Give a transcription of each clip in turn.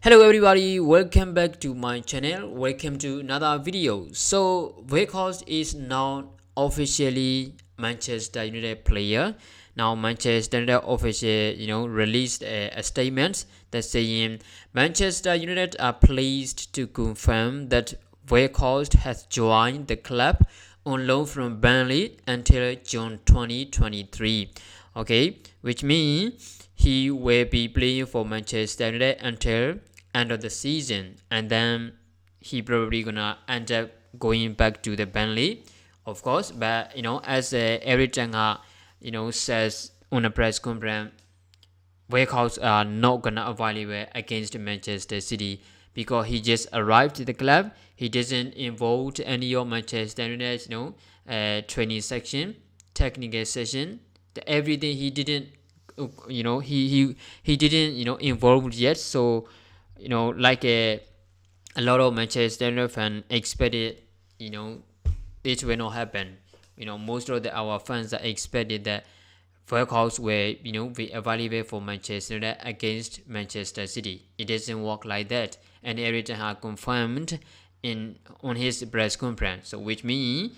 Hello everybody, welcome back to my channel. Welcome to another video. So Weghorst is now officially Manchester United player. Now Manchester United officially, released a statement that saying Manchester United are pleased to confirm that Weghorst has joined the club on loan from Burnley until June 2023. Okay, which means he will be playing for Manchester United until end of the season, and then he probably gonna end up going back to the Burnley, of course. But as Eric Tenga, says on a press conference, Weghorst are not gonna evaluate against Manchester City because he just arrived to the club. He doesn't involve any of Manchester United's training section, technical session, everything he didn't he didn't involved yet. So like a lot of Manchester United fans expected it will not happen. Most of our fans are expected that Weghorst will be evaluated for Manchester United against Manchester City. It doesn't work like that, and Eric has confirmed on his press conference. So which means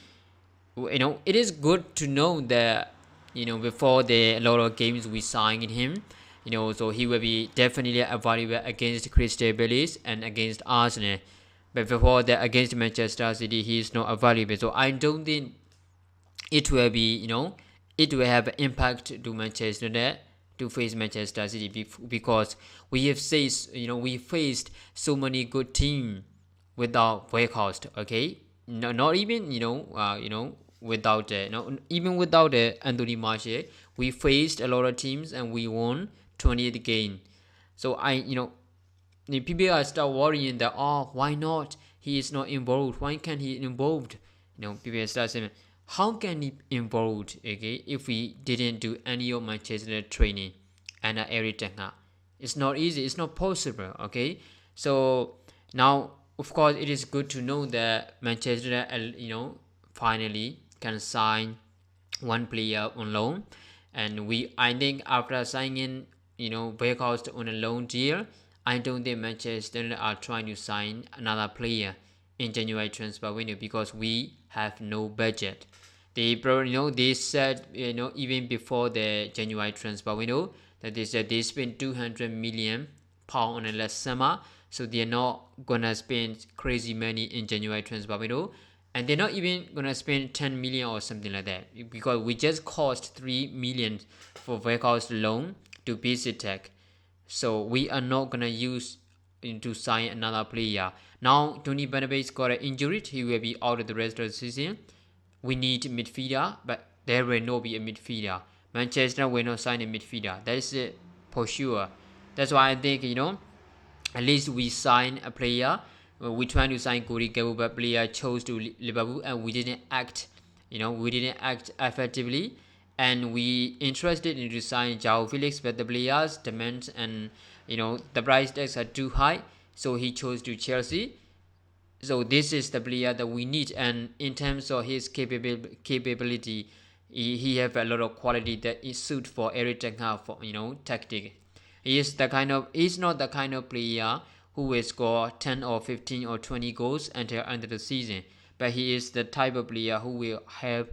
it is good to know that before the a lot of games we signed him, so he will be definitely evaluated against Crystal Palace and against Arsenal. But before that, against Manchester City, he is not evaluable. So I don't think it will be, it will have an impact to Manchester United to face Manchester City because we have faced, we faced so many good teams without Weghorst. Okay, no, not even without even without Anthony Martial, we faced a lot of teams and we won 28 games. So the people are start worrying that why not he is not involved? Why can't he involved? People start saying how can he involved? Okay, if we didn't do any of Manchester training and Eric Tenga, it's not easy. It's not possible. Okay, so now of course it is good to know that Manchester finally can sign one player on loan, and I think after signing Weghorst on a loan deal, I don't think Manchester United are trying to sign another player in January transfer window because we have no budget. They probably they said even before the January transfer window that they said they spent 200 million pound on the last summer, so they're not gonna spend crazy money in January transfer window, and they're not even gonna spend 10 million or something like that because we just cost 3 million for Weghorst loan to BC Tech. So we are not gonna use to sign another player. Now Tony Bernabé's got an injury, he will be out of the rest of the season. We need midfielder, but there will not be a midfielder. Manchester will not sign a midfielder. That is it for sure. That's why I think at least we sign a player. We trying to sign Cody Gakpo, but player chose to Liverpool, and we didn't act. We didn't act effectively, and we interested in to sign João Felix, but the players demand and the price tags are too high, so he chose to Chelsea. So this is the player that we need, and in terms of his capability, he have a lot of quality that is suit for Eric Ten Hag for tactic. He's not the kind of player who will score 10 or 15 or 20 goals until end of the season, but he is the type of player who will help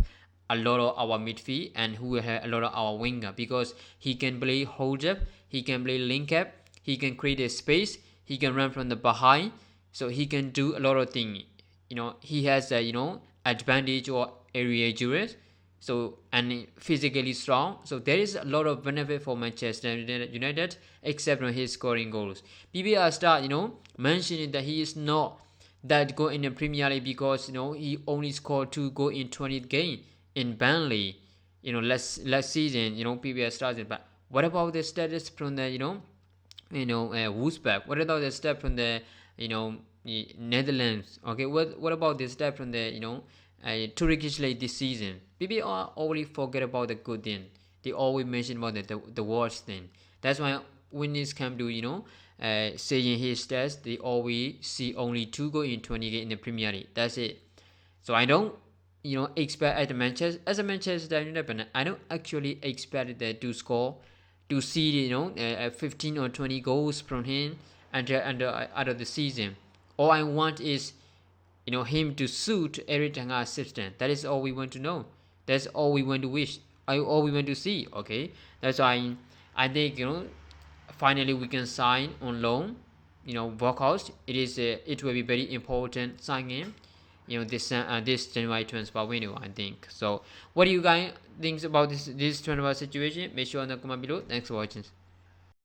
a lot of our midfield and who will have a lot of our winger because he can play hold up, he can play link up, he can create a space, he can run from the behind, so he can do a lot of things. He has a advantage or area duels, so and physically strong. So there is a lot of benefit for Manchester United except on his scoring goals. PBR start mentioning that he is not that good in the Premier League because he only scored 2 goals in 20 games in Burnley. Last season PBR started. But what about the status from the Wolfsburg? What about the step from the Netherlands? Okay, what about the step from the Turkish league this season? People always forget about the good thing. They always mention about the worst thing. That's why when it's come to saying his stats, they always see only 2 goals in 20 games in the Premier League. That's it. So I don't expect as a Manchester United, I don't actually expect that to see 15 or 20 goals from him under the season. All I want is him to suit every Tanga assistant. That is all we want to know. That's all we want to wish. All we want to see. Okay, that's why I think finally we can sign on loan. Weghorst. It will be very important signing. This January transfer window. I think so. What do you guys think about this transfer situation? Make sure in the comment below. Thanks for watching.